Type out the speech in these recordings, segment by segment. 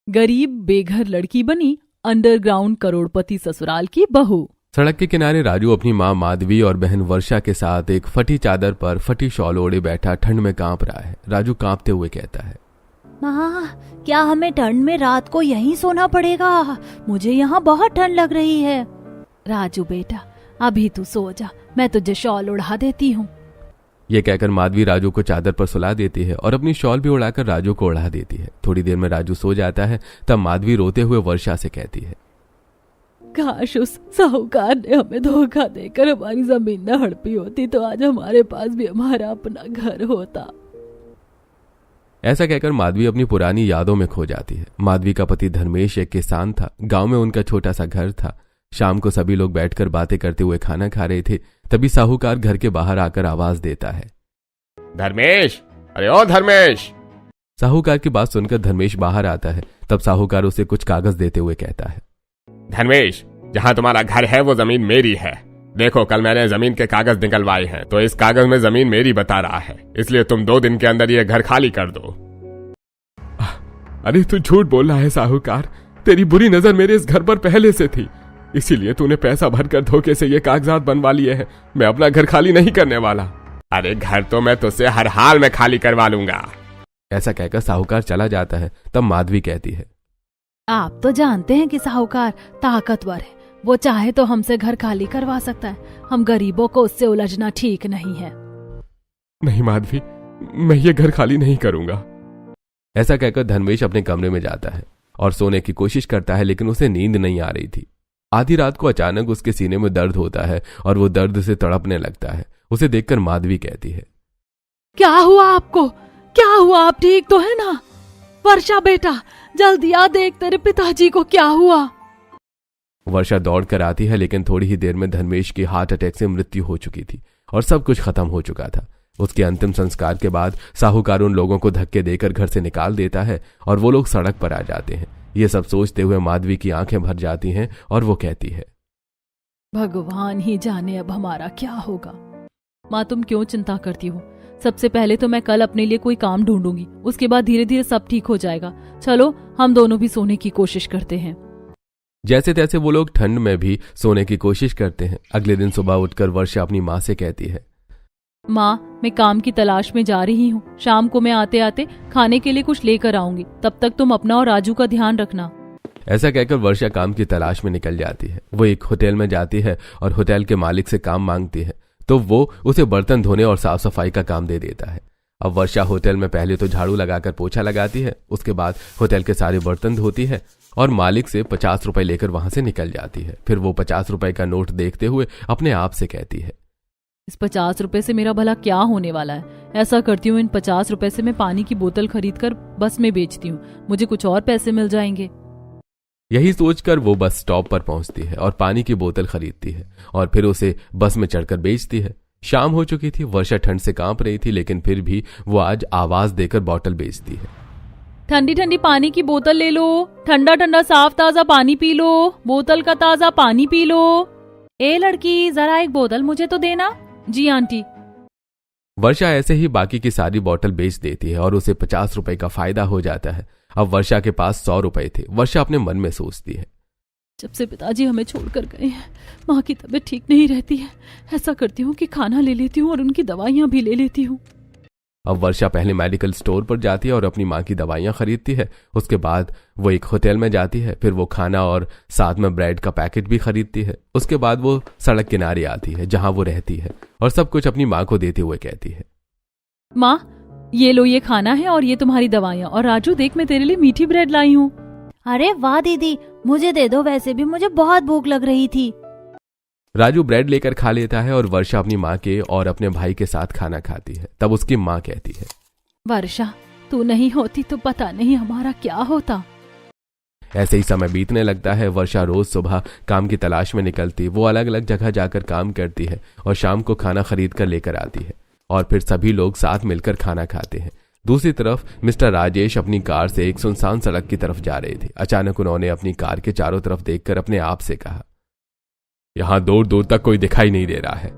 गरीब बेघर लड़की बनी अंडरग्राउंड करोड़पति ससुराल की बहू। सड़क के किनारे राजू अपनी माँ माधवी और बहन वर्षा के साथ एक फटी चादर पर फटी शॉल ओढ़े बैठा ठंड में कांप रहा है। राजू कांपते हुए कहता है, माँ, क्या हमें ठंड में रात को यहीं सोना पड़ेगा? मुझे यहाँ बहुत ठंड लग रही है। राजू बेटा, अभी तू सो जा, मैं तुझे शॉल उड़ा देती हूँ। ये कहकर माधवी राजू को चादर पर सुला देती है और अपनी शॉल भी उड़ाकर राजू को उड़ा देती है। थोड़ी देर में राजू सो जाता है। तब माधवी रोते हुए वर्षा से कहती है, काश उस साहूकार ने हमें धोखा देकर हमारी जमीन न हड़पी होती तो आज हमारे पास भी हमारा अपना घर होता। ऐसा कहकर माधवी अपनी पुरानी यादों में खो जाती है। माधवी का पति धर्मेश एक किसान था। गांव में उनका छोटा सा घर था। शाम को सभी लोग बैठकर बातें करते हुए खाना खा रहे थे। तभी साहूकार घर के बाहर आकर आवाज देता है, धर्मेश, अरे ओ धर्मेश। साहूकार की बात सुनकर धर्मेश बाहर आता है। तब साहूकार उसे कुछ कागज देते हुए कहता है, धर्मेश, जहां तुम्हारा घर है वो जमीन मेरी है। देखो, कल मैंने जमीन के कागज निकलवाए हैं तो इस कागज में जमीन मेरी बता रहा है, इसलिए तुम 2 दिन के अंदर ये घर खाली कर दो। अरे तू झूठ बोल रहा है साहूकार, तेरी बुरी नजर मेरे इस घर पर पहले से थी, इसीलिए तूने पैसा भरकर धोखे से ये कागजात बनवा लिए हैं। मैं अपना घर खाली नहीं करने वाला। अरे घर तो मैं तुझसे हर हाल में खाली करवा लूंगा। ऐसा कहकर साहूकार चला जाता है। तब माधवी कहती है, आप तो जानते हैं कि साहूकार ताकतवर है, वो चाहे तो हमसे घर खाली करवा सकता है। हम गरीबों को उससे उलझना ठीक नहीं है। नहीं माधवी, मैं ये घर खाली नहीं करूंगा। ऐसा कहकर धर्मेश अपने कमरे में जाता है और सोने की कोशिश करता है, लेकिन उसे नींद नहीं आ रही थी। आधी रात को अचानक उसके सीने में दर्द होता है और वो दर्द से तड़पने लगता है। उसे देखकर माधवी कहती है, क्या हुआ आपको? क्या हुआ? आप ठीक तो है ना? वर्षा बेटा, जल्दी आ देख तेरे पिताजी को क्या हुआ। वर्षा दौड़कर आती है, लेकिन थोड़ी ही देर में धर्मेश की हार्ट अटैक से मृत्यु हो चुकी थी और सब कुछ खत्म हो चुका था। उसके अंतिम संस्कार के बाद साहूकार उन लोगों को धक्के देकर घर से निकाल देता है और वो लोग सड़क पर आ जाते हैं। ये सब सोचते हुए माधवी की आंखें भर जाती हैं और वो कहती है, भगवान ही जाने अब हमारा क्या होगा। माँ, तुम क्यों चिंता करती हो? सबसे पहले तो मैं कल अपने लिए कोई काम ढूंढूंगी, उसके बाद धीरे धीरे सब ठीक हो जाएगा। चलो हम दोनों भी सोने की कोशिश करते हैं। जैसे तैसे वो लोग ठंड में भी सोने की कोशिश करते हैं। अगले दिन सुबह उठकर वर्षा अपनी माँ से कहती है, माँ, मैं काम की तलाश में जा रही हूँ। शाम को मैं आते आते खाने के लिए कुछ लेकर आऊंगी। तब तक तुम अपना और राजू का ध्यान रखना। ऐसा कहकर वर्षा काम की तलाश में निकल जाती है। वो एक होटल में जाती है और होटल के मालिक से काम मांगती है, तो वो उसे बर्तन धोने और साफ सफाई का काम दे देता है। अब वर्षा होटल में पहले तो झाड़ू लगाकर पोछा लगाती है, उसके बाद होटल के सारे बर्तन धोती है और मालिक से 50 रुपए लेकर वहां से निकल जाती है। फिर वो 50 रुपए का नोट देखते हुए अपने आप से कहती है, इस 50 रुपए से मेरा भला क्या होने वाला है? ऐसा करती हूँ, इन 50 रुपए से मैं पानी की बोतल खरीद कर बस में बेचती हूँ, मुझे कुछ और पैसे मिल जाएंगे। यही सोचकर वो बस स्टॉप पर पहुंचती है और पानी की बोतल खरीदती है और फिर उसे बस में चढ़कर बेचती है। शाम हो चुकी थी। वर्षा ठंड से कांप रही थी, लेकिन फिर भी वो आज आवाज देकर बोतल बेचती है। ठंडी ठंडी पानी की बोतल ले लो, ठंडा ठंडा साफ ताजा पानी पी लो, बोतल का ताजा पानी पी लो। ए लड़की, जरा एक बोतल मुझे तो देना। जी आंटी। वर्षा ऐसे ही बाकी की सारी बोतल बेच देती है और उसे 50 रुपए का फायदा हो जाता है। अब वर्षा के पास 100 रुपए थे। वर्षा अपने मन में सोचती है, जब से पिताजी हमें छोड़कर गए हैं, माँ की तबीयत ठीक नहीं रहती है। ऐसा करती हूँ कि खाना ले लेती हूँ और उनकी दवाइयाँ भी ले लेती हूँ। अब वर्षा पहले मेडिकल स्टोर पर जाती है और अपनी माँ की दवाइयाँ खरीदती है। उसके बाद वो एक होटल में जाती है। फिर वो खाना और साथ में ब्रेड का पैकेट भी खरीदती है। उसके बाद वो सड़क किनारे आती है जहाँ वो रहती है और सब कुछ अपनी माँ को देते हुए कहती है, माँ, ये लो, ये खाना है और ये तुम्हारी दवाइयाँ। और राजू देख, मैं तेरे लिए मीठी ब्रेड लाई हूँ। अरे वाह दीदी, मुझे दे दो, वैसे भी मुझे बहुत भूख लग रही थी। राजू ब्रेड लेकर खा लेता है और वर्षा अपनी माँ के और अपने भाई के साथ खाना खाती है। तब उसकी माँ कहती है, वर्षा, तू नहीं होती तो पता नहीं हमारा क्या होता। ऐसे ही समय बीतने लगता है। वर्षा रोज सुबह काम की तलाश में निकलती। वो अलग अलग जगह जाकर काम करती है और शाम को खाना खरीद कर लेकर आती है और फिर सभी लोग साथ मिलकर खाना खाते हैं। दूसरी तरफ मिस्टर राजेश अपनी कार से एक सुनसान सड़क की तरफ जा रहे थे। अचानक उन्होंने अपनी कार के चारों तरफ देखकर अपने आप से कहा, यहाँ दूर दूर तक कोई दिखाई नहीं दे रहा है।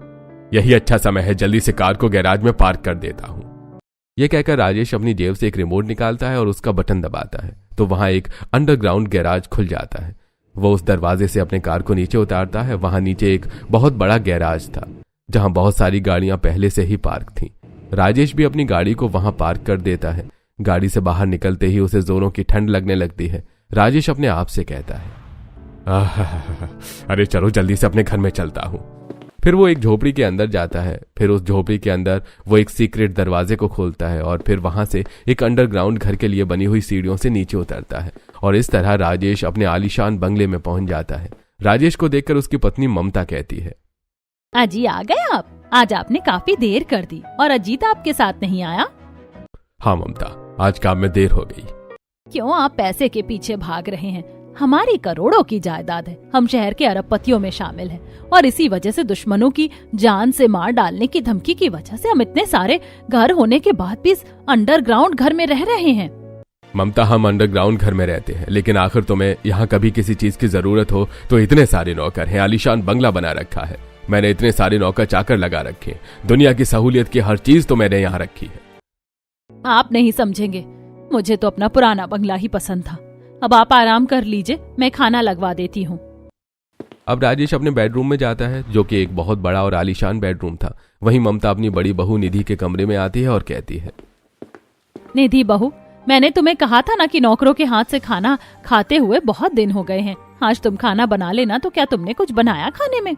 यही अच्छा समय है, जल्दी से कार को गैराज में पार्क कर देता हूँ। यह कहकर राजेश अपनी जेब से एक रिमोट निकालता है और उसका बटन दबाता है तो वहां एक अंडरग्राउंड गैराज खुल जाता है। वो उस दरवाजे से अपने कार को नीचे उतारता है। वहां नीचे एक बहुत बड़ा गैराज था जहां बहुत सारी गाड़ियां पहले से ही पार्क थीं। राजेश भी अपनी गाड़ी को वहां पार्क कर देता है। गाड़ी से बाहर निकलते ही उसे जोरों की ठंड लगने लगती है। राजेश अपने आप से कहता है, अरे चलो जल्दी से अपने घर में चलता हूं। फिर वो एक झोपड़ी के अंदर जाता है। फिर उस झोपड़ी के अंदर वो एक सीक्रेट दरवाजे को खोलता है और फिर वहां से एक अंडरग्राउंड घर के लिए बनी हुई सीढ़ियों से नीचे उतरता है और इस तरह राजेश अपने आलीशान बंगले में पहुंच जाता है। राजेश को देखकर उसकी पत्नी ममता कहती है, अजी आ गए आप? आज आपने काफी देर कर दी और अजीत आपके साथ नहीं आया? हाँ ममता, आज काम में देर हो गई। क्यों आप पैसे के पीछे भाग रहे हैं? हमारी करोड़ों की जायदाद है, हम शहर के अरबपतियों में शामिल हैं और इसी वजह से दुश्मनों की जान से मार डालने की धमकी की वजह से हम इतने सारे घर होने के बाद भी इस अंडरग्राउंड घर में रह रहे हैं। ममता, हम अंडरग्राउंड घर में रहते हैं, लेकिन आखिर तुम्हें यहाँ कभी किसी चीज की जरूरत हो तो इतने सारे नौकर हैं, आलीशान बंगला बना रखा है, मैंने इतने सारे नौकर चाकर लगा रखे, दुनिया की सहूलियत की हर चीज तो मैंने यहाँ रखी है। आप नहीं समझेंगे, मुझे तो अपना पुराना बंगला ही पसंद था। अब आप आराम कर लीजिए, मैं खाना लगवा देती हूँ। अब राजेश अपने बेडरूम में जाता है जो कि एक बहुत बड़ा और आलीशान बेडरूम था। वहीं ममता अपनी बड़ी बहू निधि के कमरे में आती है और कहती है, निधि बहू, मैंने तुम्हें कहा था ना कि नौकरों के हाथ से खाना खाते हुए बहुत दिन हो गए हैं। आज तुम खाना बना लेना। तो क्या तुमने कुछ बनाया खाने में?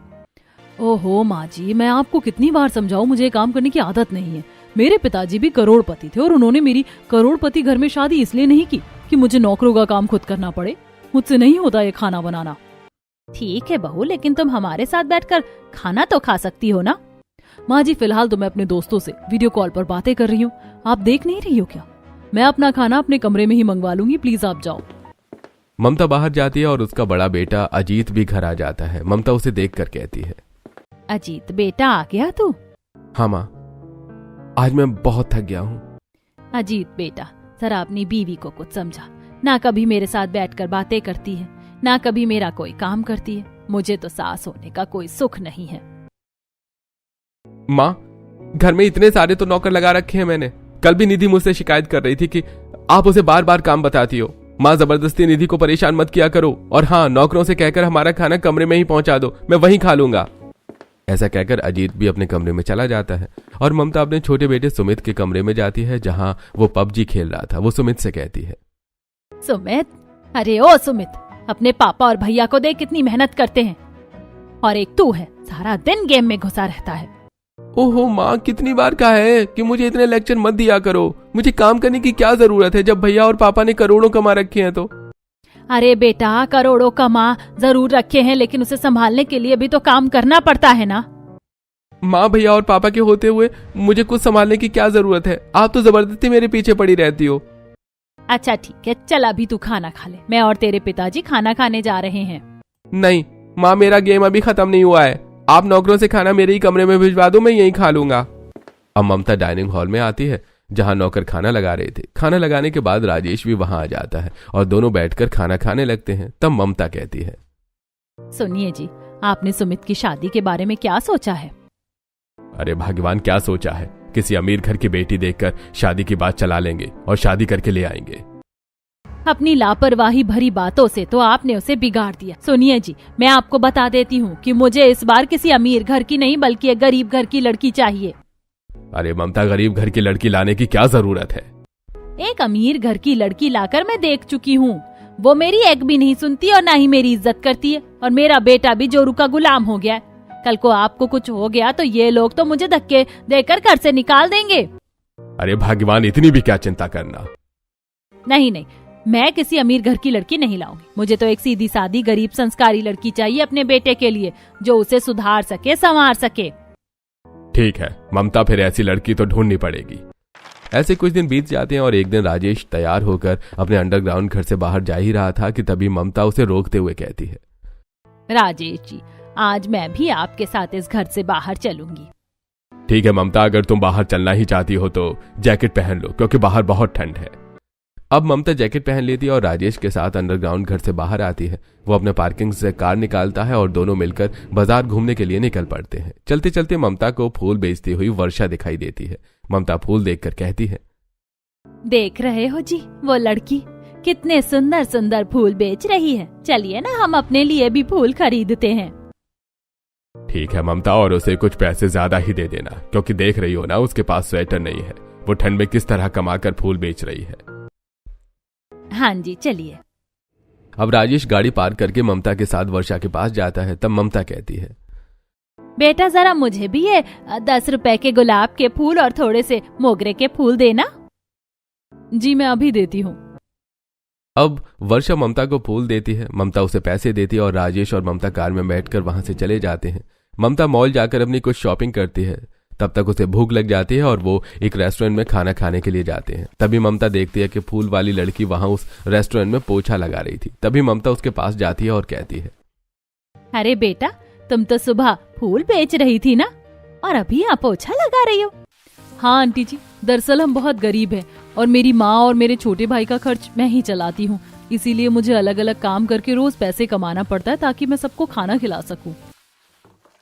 ओहो माँ जी, मैं आपको कितनी बार समझाऊं, मुझे ये काम करने की आदत नहीं है। मेरे पिताजी भी करोड़पति थे और उन्होंने मेरी करोड़पति घर में शादी इसलिए नहीं की कि मुझे नौकरों का काम खुद करना पड़े। मुझसे नहीं होता ये खाना बनाना। ठीक है बहू, लेकिन तुम हमारे साथ बैठकर खाना तो खा सकती हो ना। माँ जी, फिलहाल तो मैं अपने दोस्तों से वीडियो कॉल पर बातें कर रही हूँ, आप देख नहीं रही हो क्या? मैं अपना खाना अपने कमरे में ही मंगवा लूंगी, प्लीज आप जाओ। ममता बाहर जाती है और उसका बड़ा बेटा अजीत भी घर आ जाता है। ममता उसे देखकर कहती है, अजीत बेटा, आ गया तू? हाँ माँ, आज मैं बहुत थक गया हूँ। अजीत बेटा, जरा अपनी बीवी को कुछ समझा। ना कभी मेरे साथ बैठकर बातें करती है, ना कभी मेरा कोई काम करती है। मुझे तो सास होने का कोई सुख नहीं है। माँ, घर में इतने सारे तो नौकर लगा रखे हैं मैंने। कल भी निधि मुझसे शिकायत कर रही थी कि आप उसे बार बार काम बताती हो। माँ, जबरदस्ती निधि को परेशान मत किया करो। और हाँ, नौकरों से कहकर हमारा खाना कमरे में ही पहुंचा दो, मैं वहीं खा लूंगा। ऐसा कहकर अजीत भी अपने कमरे में चला जाता है और ममता अपने छोटे बेटे सुमित के कमरे में जाती है जहां वो पबजी खेल रहा था। वो सुमित से कहती है, सुमित, अरे ओ सुमित, अपने पापा और भैया को देख कितनी मेहनत करते हैं और एक तू है, सारा दिन गेम में घुसा रहता है। ओहो माँ, कितनी बार कहा है कि मुझे इतने लेक्चर मत दिया करो। मुझे काम करने की क्या जरूरत है जब भैया और पापा ने करोड़ों कमा रखे हैं तो। अरे बेटा, करोड़ों कमा जरूर रखे हैं, लेकिन उसे संभालने के लिए भी तो काम करना पड़ता है ना। माँ, भैया और पापा के होते हुए मुझे कुछ संभालने की क्या जरूरत है? आप तो जबरदस्ती मेरे पीछे पड़ी रहती हो। अच्छा ठीक है, चल अभी तू खाना खा ले, मैं और तेरे पिताजी खाना खाने जा रहे हैं। नहीं माँ, मेरा गेम अभी खत्म नहीं हुआ है। आप नौकरों से खाना मेरे ही कमरे में भिजवा दो, मैं यहीं खा लूंगा। अब ममता डाइनिंग हॉल में आती है जहां नौकर खाना लगा रहे थे। खाना लगाने के बाद राजेश भी वहां आ जाता है और दोनों बैठकर खाना खाने लगते हैं। तब ममता कहती है, सुनिए जी, आपने सुमित की शादी के बारे में क्या सोचा है? अरे भगवान, क्या सोचा है? किसी अमीर घर की बेटी देखकर शादी की बात चला लेंगे और शादी करके ले आएंगे। अपनी लापरवाही भरी बातों से तो आपने उसे बिगाड़ दिया। सुनिए जी, मैं आपको बता देती हूँ कि मुझे इस बार किसी अमीर घर की नहीं बल्कि एक गरीब घर की लड़की चाहिए। अरे ममता, गरीब घर की लड़की लाने की क्या जरूरत है? एक अमीर घर की लड़की लाकर मैं देख चुकी हूँ। वो मेरी एक भी नहीं सुनती और ना ही मेरी इज्जत करती है और मेरा बेटा भी जोरू का गुलाम हो गया है। कल को आपको कुछ हो गया तो ये लोग तो मुझे धक्के देकर घर से निकाल देंगे। अरे भगवान, इतनी भी क्या चिंता करना। नहीं नहीं, मैं किसी अमीर घर की लड़की नहीं लाऊंगी। मुझे तो एक सीधी सादी गरीब संस्कारी लड़की चाहिए अपने बेटे के लिए, जो उसे सुधार सके, संवार सके। ठीक है ममता, फिर ऐसी लड़की तो ढूंढनी पड़ेगी। ऐसे कुछ दिन बीत जाते हैं और एक दिन राजेश तैयार होकर अपने अंडरग्राउंड घर से बाहर जा ही रहा था कि तभी ममता उसे रोकते हुए कहती है, राजेश जी, आज मैं भी आपके साथ इस घर से बाहर चलूंगी। ठीक है ममता, अगर तुम बाहर चलना ही चाहती हो तो जैकेट पहन लो, क्योंकि बाहर बहुत ठंड है। अब ममता जैकेट पहन लेती है और राजेश के साथ अंडरग्राउंड घर से बाहर आती है। वो अपने पार्किंग से कार निकालता है और दोनों मिलकर बाजार घूमने के लिए निकल पड़ते हैं। चलते चलते ममता को फूल बेचती हुई वर्षा दिखाई देती है। ममता फूल देखकर कहती है, देख रहे हो जी, वो लड़की कितने सुंदर सुंदर फूल बेच रही है। चलिए ना, हम अपने लिए भी फूल खरीदते हैं। ठीक है ममता, और उसे कुछ पैसे ज्यादा ही दे देना, क्योंकि देख रही हो ना उसके पास स्वेटर नहीं है। वो ठंड में किस तरह कमाकर फूल बेच रही है। हाँ जी, चलिए। अब राजेश गाड़ी पार्क करके ममता के साथ वर्षा के पास जाता है। तब ममता कहती है, बेटा जरा मुझे भी ये 10 रुपए के गुलाब के फूल और थोड़े से मोगरे के फूल देना। जी मैं अभी देती हूँ। अब वर्षा ममता को फूल देती है, ममता उसे पैसे देती है और राजेश और ममता कार में बैठकर वहां से चले जाते हैं। ममता मॉल जाकर अपनी कुछ शॉपिंग करती है। तब तक उसे भूख लग जाती है और वो एक रेस्टोरेंट में खाना खाने के लिए जाते हैं। तभी ममता देखती है कि फूल वाली लड़की वहां उस रेस्टोरेंट में पोछा लगा रही थी। तभी ममता उसके पास जाती है और कहती है, अरे बेटा, तुम तो सुबह फूल बेच रही थी ना, और अभी यहाँ पोछा लगा रही हो। हाँ आंटी जी, दरअसल हम बहुत गरीब हैं और मेरी माँ और मेरे छोटे भाई का खर्च मैं ही चलाती हूँ, इसीलिए मुझे अलग अलग काम करके रोज पैसे कमाना पड़ता है ताकि मैं सबको खाना खिला सकूं।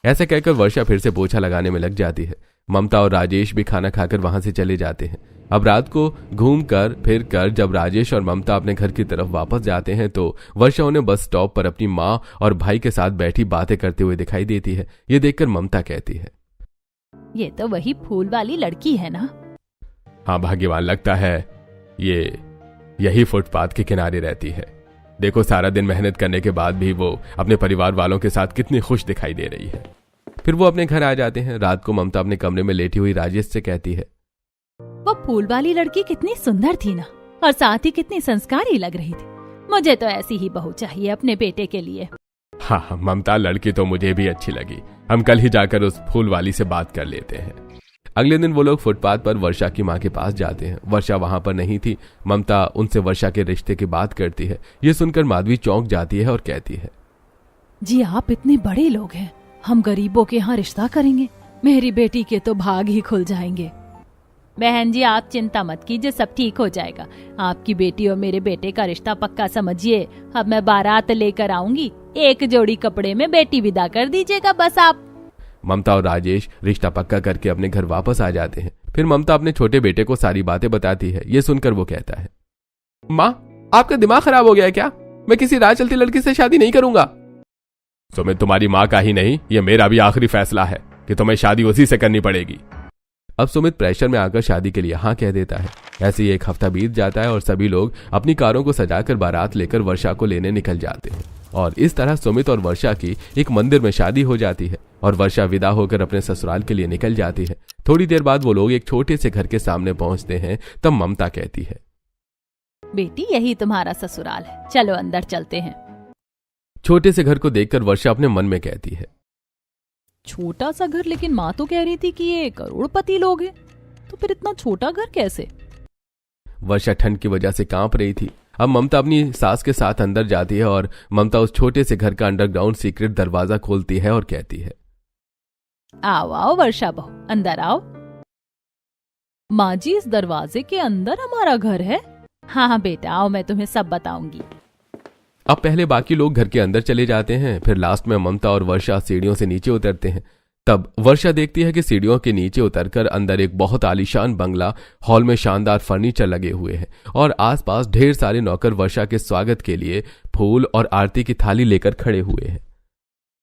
ऐसा कहकर वर्षा फिर से पोछा लगाने में लग जाती है। ममता और राजेश भी खाना खाकर वहां से चले जाते हैं। अब रात को घूम कर फिर कर जब राजेश और ममता अपने घर की तरफ वापस जाते हैं तो वर्षा उन्हें बस स्टॉप पर अपनी माँ और भाई के साथ बैठी बातें करते हुए दिखाई देती है। ये देखकर ममता कहती है, ये तो वही फूल वाली लड़की है ना। हाँ भाग्यवान लगता है, ये यही फुटपाथ के किनारे रहती है। देखो सारा दिन मेहनत करने के बाद भी वो अपने परिवार वालों के साथ कितनी खुश दिखाई दे रही है। फिर वो अपने घर आ जाते हैं। रात को ममता अपने कमरे में लेटी हुई राजेश से कहती है, वो फूल वाली लड़की कितनी सुंदर थी ना, और साथ ही कितनी संस्कारी लग रही थी। मुझे तो ऐसी ही बहू चाहिए अपने बेटे के लिए। हाँ ममता, लड़की तो मुझे भी अच्छी लगी। हम कल ही जाकर उस फूल वाली से बात कर लेते हैं। अगले दिन वो लोग फुटपाथ पर वर्षा की माँ के पास जाते हैं। वर्षा वहां पर नहीं थी। ममता उनसे वर्षा के रिश्ते की बात करती है। ये सुनकर माधवी चौंक जाती है और कहती है, जी आप इतने बड़े लोग हैं, हम गरीबों के यहाँ रिश्ता करेंगे? मेरी बेटी के तो भाग ही खुल जाएंगे। बहन जी आप चिंता मत कीजिए, सब ठीक हो जाएगा। आपकी बेटी और मेरे बेटे का रिश्ता पक्का समझिए। अब मैं बारात लेकर आऊंगी, एक जोड़ी कपड़े में बेटी विदा कर दीजिएगा बस आप। ममता और राजेश रिश्ता पक्का करके अपने घर वापस आ जाते हैं। फिर ममता अपने छोटे बेटे को सारी बातें बताती है। ये सुनकर वो कहता है, माँ आपका दिमाग खराब हो गया है क्या? मैं किसी राह चलती लड़की से शादी नहीं करूंगा। सुमित, तुम्हारी माँ का ही नहीं, ये मेरा भी आखिरी फैसला है कि तुम्हें शादी उसी से करनी पड़ेगी। अब सुमित प्रेशर में आकर शादी के लिए हाँ कह देता है। ऐसे ही एक हफ्ता बीत जाता है और सभी लोग अपनी कारों को सजाकर बारात लेकर वर्षा को लेने निकल जाते हैं। और इस तरह सुमित और वर्षा की एक मंदिर में शादी हो जाती है और वर्षा विदा होकर अपने ससुराल के लिए निकल जाती है। थोड़ी देर बाद वो लोग एक छोटे से घर के सामने पहुंचते हैं। तब ममता कहती है, बेटी यही तुम्हारा ससुराल है, चलो अंदर चलते हैं। छोटे से घर को देखकर वर्षा अपने मन में कहती है, छोटा सा घर, लेकिन माँ तो कह रही थी कि ये करोड़पति लोग हैं, तो फिर इतना छोटा घर कैसे? वर्षा ठंड की वजह से कांप रही थी। अब ममता अपनी सास के साथ अंदर जाती है और ममता उस छोटे से घर का अंडरग्राउंड सीक्रेट दरवाजा खोलती है और कहती है, आओ आओ वर्षा बहू, अंदर आओ। माँ जी इस दरवाजे के अंदर हमारा घर है? हाँ हाँ बेटा आओ, मैं तुम्हें सब बताऊंगी। अब पहले बाकी लोग घर के अंदर चले जाते हैं। फिर लास्ट में ममता और वर्षा सीढ़ियों से नीचे उतरते हैं। तब वर्षा देखती है कि सीढ़ियों के नीचे उतरकर अंदर एक बहुत आलीशान बंगला, हॉल में शानदार फर्नीचर लगे हुए हैं और आसपास ढेर सारे नौकर वर्षा के स्वागत के लिए फूल और आरती की थाली लेकर खड़े हुए हैं।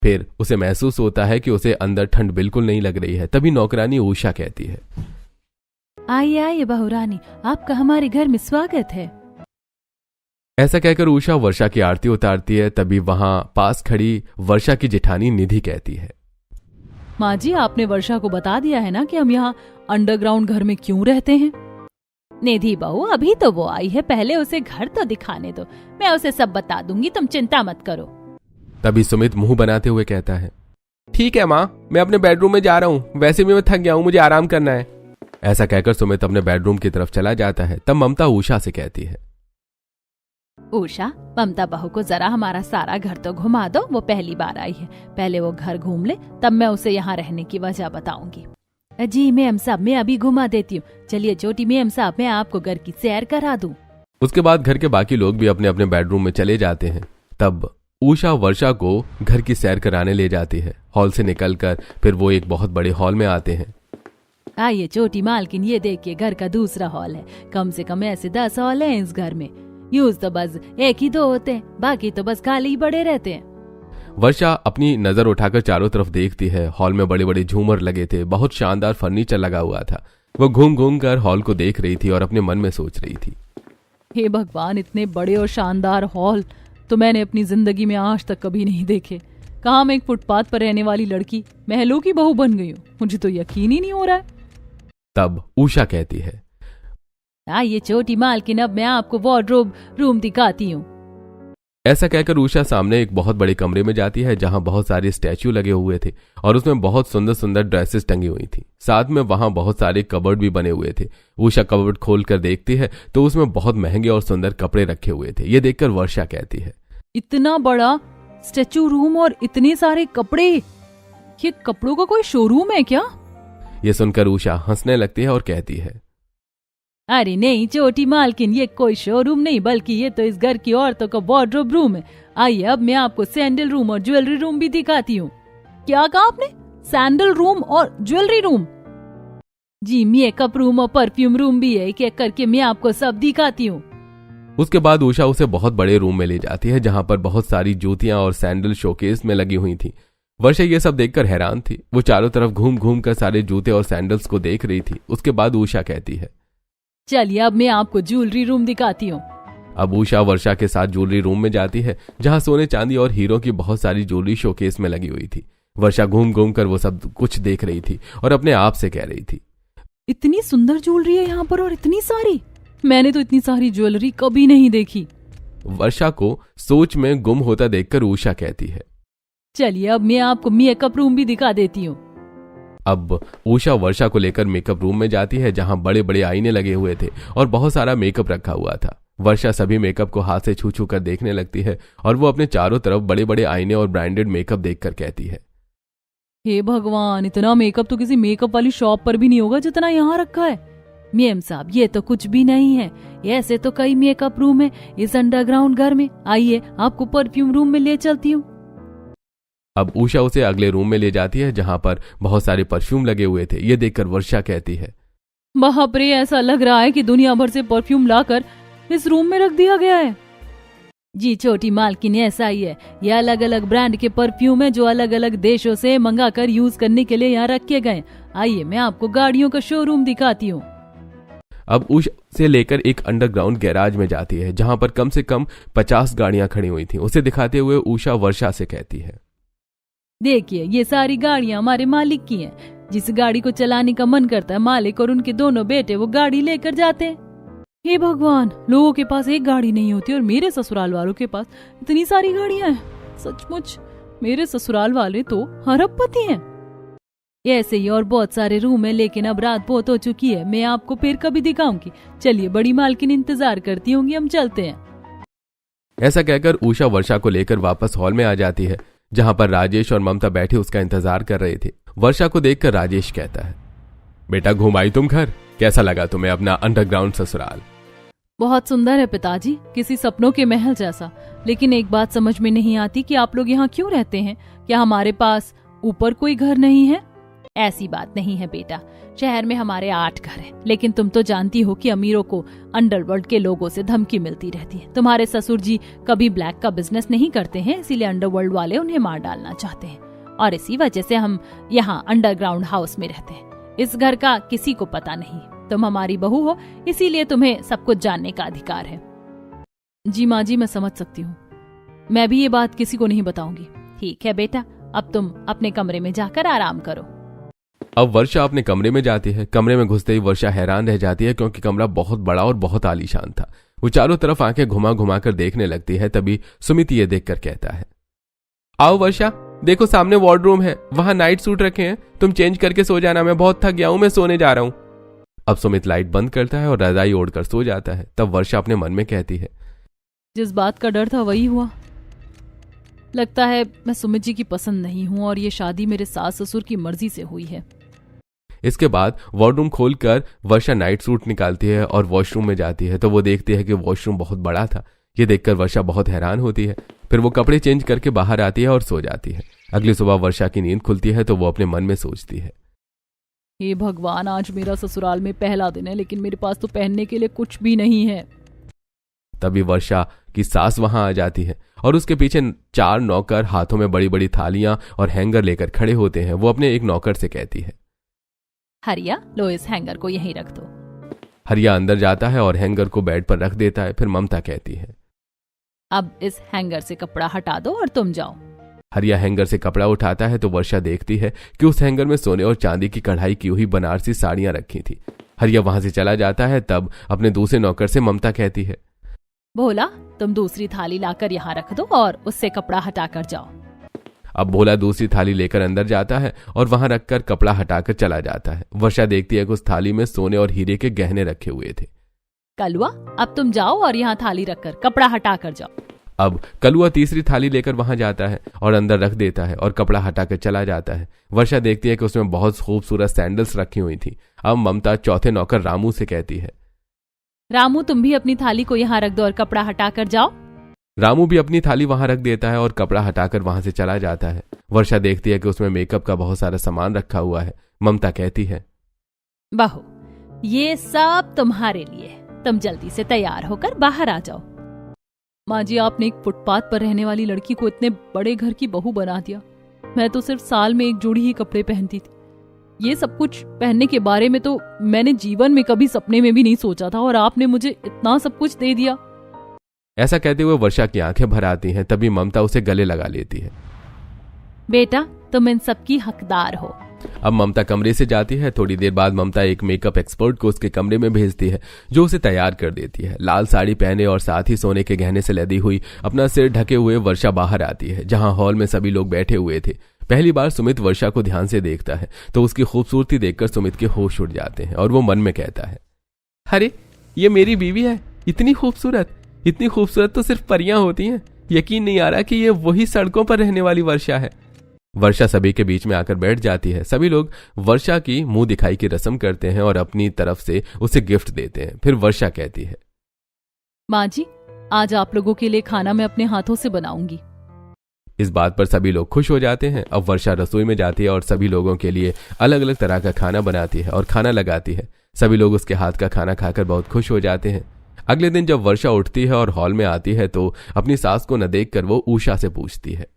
फिर उसे महसूस होता है कि उसे अंदर ठंड बिल्कुल नहीं लग रही है। तभी नौकरानी उषा कहती है, आइए आइए बहुरानी, आपका हमारे घर में स्वागत है। ऐसा कहकर उषा वर्षा की आरती उतारती है। तभी वहां पास खड़ी वर्षा की जेठानी निधि कहती है, माँ जी आपने वर्षा को बता दिया है ना कि हम यहाँ अंडरग्राउंड घर में क्यों रहते हैं? निधि बहू अभी तो वो आई है, पहले उसे घर तो दिखाने दो, मैं उसे सब बता दूंगी, तुम चिंता मत करो। तभी सुमित मुंह बनाते हुए कहता है, ठीक है माँ, मैं अपने बेडरूम में जा रहा हूँ, वैसे भी मैं थक गया हूँ, मुझे आराम करना है। ऐसा कहकर सुमित अपने बेडरूम की तरफ चला जाता है। तब ममता उषा से कहती है, उषा, ममता बहू को जरा हमारा सारा घर तो घुमा दो, वो पहली बार आई है, पहले वो घर घूम ले, तब मैं उसे यहाँ रहने की वजह बताऊंगी। जी मैम साहब, मैं अभी घुमा देती हूँ। चलिए छोटी मैम साहब, मैं आपको घर की सैर करा दूं। उसके बाद घर के बाकी लोग भी अपने अपने बेडरूम में चले जाते हैं। तब उषा वर्षा को घर की सैर कराने ले जाती है। हॉल से निकलकर फिर वो एक बहुत बड़े हॉल में आते हैं। आइए छोटी मालकिन, ये देखिए घर का दूसरा हॉल है। कम से कम ऐसे 10 हॉल हैं इस घर में। यूज तो बस 1 ही 2 होते हैं, बाकी तो बस खाली ही पड़े रहते हैं। वर्षा अपनी नजर उठाकर चारों तरफ देखती है। हॉल में बड़े बड़े झूमर लगे थे, बहुत शानदार फर्नीचर लगा हुआ था। वो घूम घूम कर हॉल को देख रही थी और अपने मन में सोच रही थी, हे भगवान, इतने बड़े और शानदार हॉल तो मैंने अपनी जिंदगी में आज तक कभी नहीं देखे। कहाँ मैं एक फुटपाथ पर रहने वाली लड़की महलों की बहू बन गई हूँ, मुझे तो यकीन ही नहीं हो रहा है। तब उषा कहती है, आइए छोटी मालकिन, अब मैं आपको वार्डरोब रूम दिखाती हूँ। ऐसा कहकर उषा सामने एक बहुत बड़े कमरे में जाती है जहां बहुत सारे स्टैच्यू लगे हुए थे और उसमें बहुत सुंदर सुंदर ड्रेसेस टंगी हुई थी। साथ में वहां बहुत सारे कबर्ड भी बने हुए थे। उषा कबर्ड खोल कर देखती है तो उसमें बहुत महंगे और सुंदर कपड़े रखे हुए थे। ये देखकर वर्षा कहती है, इतना बड़ा स्टैच्यू रूम और इतने सारे कपड़े, ये कपड़ों का कोई शोरूम है क्या? ये सुनकर उषा हंसने लगती है और कहती है, अरे नहीं छोटी मालकिन, ये कोई शोरूम नहीं, बल्कि ये तो इस घर की औरतों का वार्डरोब रूम है। आइए अब मैं आपको सैंडल रूम और ज्वेलरी रूम भी दिखाती हूँ। क्या कहा आपने? सैंडल रूम और ज्वेलरी रूम? जी, मेकअप रूम और परफ्यूम रूम भी है, एक एक करके मैं आपको सब दिखाती हूँ। उसके बाद उषा उसे बहुत बड़े रूम में ले जाती है जहां पर बहुत सारी जूतियां और सैंडल शोकेस में लगी हुई थी। वर्षा ये सब देखकर हैरान थी। वो चारों तरफ घूम घूम कर सारे जूते और सैंडल्स को देख रही थी। उसके बाद उषा कहती है, चलिए अब मैं आपको ज्वेलरी रूम दिखाती हूँ। अब उषा वर्षा के साथ ज्वेलरी रूम में जाती है जहां सोने चांदी और हीरो की बहुत सारी ज्वेलरी शोकेस में लगी हुई थी। वर्षा घूम घूम कर वो सब कुछ देख रही थी और अपने आप से कह रही थी, इतनी सुंदर ज्वेलरी है यहाँ पर और इतनी सारी, मैंने तो इतनी सारी ज्वेलरी कभी नहीं देखी। वर्षा को सोच में गुम होता देखकर उषा कहती है, चलिए अब मैं आपको मेकअप रूम भी दिखा देती हूँ। अब उषा वर्षा को लेकर मेकअप रूम में जाती है जहां बड़े बड़े आईने लगे हुए थे और बहुत सारा मेकअप रखा हुआ था। वर्षा सभी मेकअप को हाथ से छू छू कर देखने लगती है और वो अपने चारों तरफ बड़े बड़े आईने और ब्रांडेड मेकअप देखकर कहती है, हे भगवान, इतना मेकअप तो किसी मेकअप वाली शॉप पर भी नहीं होगा जितना यहाँ रखा है। मेम साहब, ये तो कुछ भी नहीं है, ऐसे तो कई मेकअप रूम है इस अंडरग्राउंड घर में। आइए आपको परफ्यूम रूम में ले चलती हूँ। अब उषा उसे अगले रूम में ले जाती है जहां पर बहुत सारे परफ्यूम लगे हुए थे। ये देखकर वर्षा कहती है, बाप रे, ऐसा लग रहा है कि दुनिया भर से परफ्यूम लाकर इस रूम में रख दिया गया है। जी छोटी मालकिन, ऐसा ही है। ये अलग अलग ब्रांड के परफ्यूम है जो अलग अलग देशों से मंगा कर यूज करने के लिए यहाँ रखे गए। आइए मैं आपको गाड़ियों का शोरूम दिखाती हूँ। अब उषा से लेकर एक अंडरग्राउंड गैराज में जाती है जहां पर कम से कम 50 गाड़ियां खड़ी हुई थी। उसे दिखाते हुए उषा वर्षा से कहती है, देखिए ये सारी गाड़ियां हमारे मालिक की हैं। जिस गाड़ी को चलाने का मन करता है, मालिक और उनके दोनों बेटे वो गाड़ी लेकर जाते हैं। हे भगवान, लोगों के पास एक गाड़ी नहीं होती और मेरे ससुराल वालों के पास इतनी सारी गाड़ियां हैं। सचमुच मेरे ससुराल वाले तो अरबपति हैं। ऐसे ही और बहुत सारे रूम है, लेकिन अब रात बहुत हो चुकी है, मैं आपको फिर कभी दिखाऊंगी। चलिए बड़ी मालकिन इंतजार करती होंगी, हम चलते हैं। ऐसा कहकर उषा वर्षा को लेकर वापस हॉल में आ जाती है जहां पर राजेश और ममता बैठे उसका इंतजार कर रहे थे। वर्षा को देखकर राजेश कहता है, बेटा घूम आई तुम घर, कैसा लगा तुम्हें अपना अंडरग्राउंड ससुराल? बहुत सुंदर है पिताजी, किसी सपनों के महल जैसा। लेकिन एक बात समझ में नहीं आती कि आप लोग यहाँ क्यों रहते हैं? क्या हमारे पास ऊपर कोई घर नहीं है? ऐसी बात नहीं है बेटा, शहर में हमारे 8 घर हैं, लेकिन तुम तो जानती हो कि अमीरों को अंडरवर्ल्ड के लोगों से धमकी मिलती रहती है। तुम्हारे ससुर जी कभी ब्लैक का बिजनेस नहीं करते हैं, इसीलिए अंडरवर्ल्ड वाले उन्हें मार डालना चाहते हैं और इसी वजह से हम यहाँ अंडरग्राउंड हाउस में रहते हैं। इस घर का किसी को पता नहीं। तुम हमारी बहू हो, इसीलिए तुम्हें सब कुछ जानने का अधिकार है। जी माँ जी, मैं समझ सकती हूँ। मैं भी ये बात किसी को नहीं बताऊंगी। ठीक है बेटा, अब तुम अपने कमरे में जाकर आराम करो। अब वर्षा अपने कमरे में जाती है। कमरे में घुसते ही वर्षा हैरान रह जाती है क्योंकि कमरा बहुत बड़ा और बहुत आलीशान था। वो चारों तरफ आंखें घुमा घुमा कर देखने लगती है। तभी सुमित ये देखकर कहता है, आओ वर्षा, देखो सामने वार्डरूम है, वहां नाइट सूट रखे हैं, तुम चेंज करके सो जाना, मैं बहुत थक गया हूं, मैं सोने जा रहा हूं। अब सुमित लाइट बंद करता है और रजाई ओढ़कर सो जाता है। तब वर्षा अपने मन में कहती है, जिस बात का डर था वही हुआ। लगता है मैं सुमित जी की पसंद नहीं हूँ और ये शादी मेरे सास ससुर की मर्जी से हुई है। इसके बाद वार्डरूम खोलकर वर्षा नाइट सूट निकालती है और वॉशरूम में जाती है तो वो देखती है कि वॉशरूम बहुत बड़ा था। ये देखकर वर्षा बहुत हैरान होती है। फिर वो कपड़े चेंज करके बाहर आती है और सो जाती है। अगली सुबह वर्षा की नींद खुलती है तो वो अपने मन में सोचती है, हे भगवान, आज मेरा ससुराल में पहला दिन है, लेकिन मेरे पास तो पहनने के लिए कुछ भी नहीं है। तभी वर्षा की सास वहां आ जाती है और उसके पीछे 4 नौकर हाथों में बड़ी बड़ी थालियां और हैंगर लेकर खड़े होते हैं। वो अपने एक नौकर से कहती है, हरिया, लो इस हैंगर को यहीं रख दो। हरिया अंदर जाता है और हैंगर को बेड पर रख देता है। फिर ममता कहती है, अब इस हैंगर से कपड़ा हटा दो और तुम जाओ। हरिया हैंगर से कपड़ा उठाता है तो वर्षा देखती है कि उस हैंगर में सोने और चांदी की कढ़ाई की हुई बनारसी साड़ियां रखी थी। हरिया वहां से चला जाता है। तब अपने दूसरे नौकर से ममता कहती है, भोला, तुम दूसरी थाली लाकर यहाँ रख दो और उससे कपड़ा हटाकर जाओ। अब भोला दूसरी थाली लेकर अंदर जाता है और वहां रखकर कपड़ा हटाकर चला जाता है। वर्षा देखती है कि उस थाली में सोने और हीरे के गहने रखे हुए थे। कलुआ, अब तुम जाओ और यहाँ थाली रखकर कपड़ा हटाकर जाओ। अब कलुआ तीसरी थाली लेकर वहां जाता है और अंदर रख देता है और कपड़ा हटाकर चला जाता है। वर्षा देखती है कि उसमें बहुत खूबसूरत सैंडल्स रखी हुई थी। अब ममता चौथे नौकर रामू से कहती है, रामू, तुम भी अपनी थाली को यहाँ रख दो और कपड़ा हटाकर जाओ। रामू भी अपनी थाली वहां रख देता है और कपड़ा हटाकर वहां से चला जाता है। वर्षा देखती है कि उसमें मेकअप का बहुत सारा सामान रखा हुआ है। ममता कहती है, बहू, ये सब तुम्हारे लिए, तुम जल्दी से तैयार होकर बाहर आ जाओ। माँ जी, आपने एक फुटपाथ पर रहने वाली लड़की को इतने बड़े घर की बहू बना दिया। मैं तो सिर्फ साल में एक जोड़ी ही कपड़े पहनती थी। ये सब कुछ पहनने के बारे में तो मैंने जीवन में कभी सपने में भी नहीं सोचा था, और आपने मुझे इतना सब कुछ दे दिया। ऐसा कहते हुए वर्षा की आंखें भर आती हैं। तभी ममता उसे गले लगा लेती है। बेटा, तुम इन सब की हकदार हो। अब ममता कमरे से जाती है। थोड़ी देर बाद ममता एक मेकअप एक्सपर्ट को उसके कमरे में भेजती है, जो उसे तैयार कर देती है। लाल साड़ी पहने और साथ ही सोने के गहने से लदी हुई, अपना सिर ढके हुए वर्षा बाहर आती है, जहां हॉल में सभी लोग बैठे हुए थे। पहली बार सुमित वर्षा को ध्यान से देखता है तो उसकी खूबसूरती देखकर सुमित के होश उड़ जाते हैं और वो मन में कहता है, अरे ये मेरी बीवी है, इतनी खूबसूरत तो सिर्फ परियां होती हैं। यकीन नहीं आ रहा कि ये वही सड़कों पर रहने वाली वर्षा है। वर्षा सभी के बीच में आकर बैठ जाती है। सभी लोग वर्षा की मुंह दिखाई की रस्म करते हैं और अपनी तरफ से उसे गिफ्ट देते हैं। फिर वर्षा कहती है, माँ जी, आज आप लोगों के लिए खाना मैं अपने हाथों से बनाऊंगी। इस बात पर सभी लोग खुश हो जाते हैं। अब वर्षा रसोई में जाती है और सभी लोगों के लिए अलग अलग तरह का खाना बनाती है और खाना लगाती है। सभी लोग उसके हाथ का खाना खाकर बहुत खुश हो जाते हैं। अगले दिन जब वर्षा उठती है और हॉल में आती है तो अपनी सास को न देखकर वो उषा से पूछती है,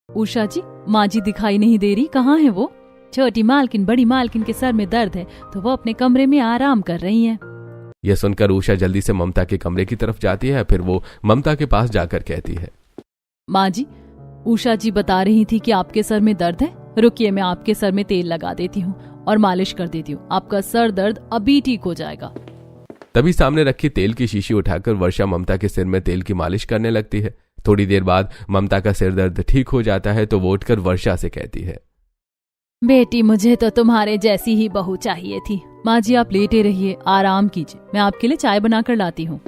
उषा जी, माँ जी दिखाई नहीं दे रही, कहाँ है वो? छोटी मालकिन बड़ी मालकिन के सर में दर्द है तो वो अपने कमरे में आराम कर रही हैं। यह सुनकर उषा जल्दी से ममता के कमरे की तरफ जाती है। फिर वो ममता के पास जाकर कहती है, माँ जी, उषा जी बता रही थी कि आपके सर में दर्द है। रुकिए, मैं आपके सर में तेल लगा देती हूँ और मालिश कर देती हूँ। आपका सर दर्द अभी ठीक हो जाएगा। तभी सामने रखी तेल की शीशी उठाकर वर्षा ममता के सिर में तेल की मालिश करने लगती है। थोड़ी देर बाद ममता का सिर दर्द ठीक हो जाता है तो वो उठकर वर्षा से कहती है, बेटी, मुझे तो तुम्हारे जैसी ही बहू चाहिए थी। माँ जी, आप लेटे रहिए, आराम कीजिए, मैं आपके लिए चाय बनाकर लाती हूँ।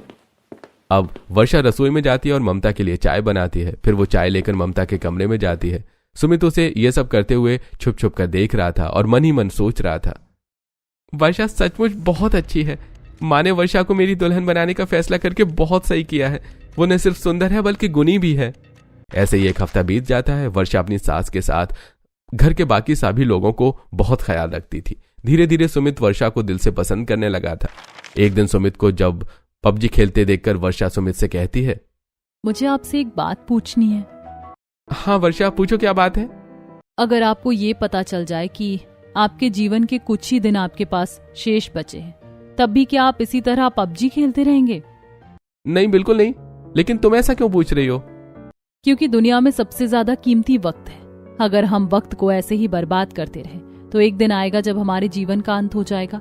अब वर्षा रसोई में जाती है और ममता के लिए चाय बनाती है। फिर वो चाय लेकर ममता के कमरे में जाती है। सुमित उसे ये सब करते हुए छुप छुप कर देख रहा था और मन ही मन सोच रहा था, वर्षा सचमुच बहुत अच्छी है। माँ ने वर्षा को मेरी दुल्हन बनाने का फैसला करके बहुत सही किया है। वो न सिर्फ सुंदर है बल्कि गुणी भी है। ऐसे ही एक हफ्ता बीत जाता है। वर्षा अपनी सास के साथ घर के बाकी सभी लोगों को बहुत ख्याल रखती थी। धीरे धीरे सुमित वर्षा को दिल से पसंद करने लगा था। एक दिन सुमित को जब पबजी खेलते देखकर वर्षा सुमित से कहती है, मुझे आपसे एक बात पूछनी है। हाँ वर्षा, पूछो, क्या बात है? अगर आपको ये पता चल जाए कि आपके जीवन के कुछ ही दिन आपके पास शेष बचे हैं, तब भी क्या आप इसी तरह पबजी खेलते रहेंगे? नहीं, बिल्कुल नहीं। लेकिन तुम ऐसा क्यों पूछ रही हो? क्योंकि दुनिया में सबसे ज्यादा कीमती वक्त है। अगर हम वक्त को ऐसे ही बर्बाद करते रहे तो एक दिन आएगा जब हमारे जीवन का अंत हो जाएगा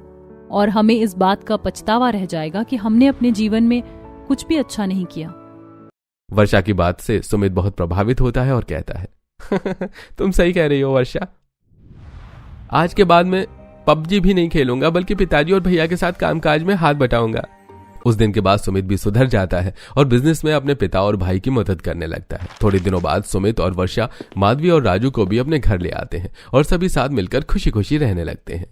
और हमें इस बात का पछतावा रह जाएगा कि हमने अपने जीवन में कुछ भी अच्छा नहीं किया। वर्षा की बात से सुमित बहुत प्रभावित होता है और कहता है, तुम सही कह रही हो वर्षा। आज के बाद मैं पबजी भी नहीं खेलूंगा बल्कि पिताजी और भैया के साथ कामकाज में हाथ बटाऊंगा। उस दिन के बाद सुमित भी सुधर जाता है और बिजनेस में अपने पिता और भाई की मदद करने लगता है। थोड़े दिनों बाद सुमित और वर्षा माधवी और राजू को भी अपने घर ले आते हैं और सभी साथ मिलकर खुशी खुशी रहने लगते हैं।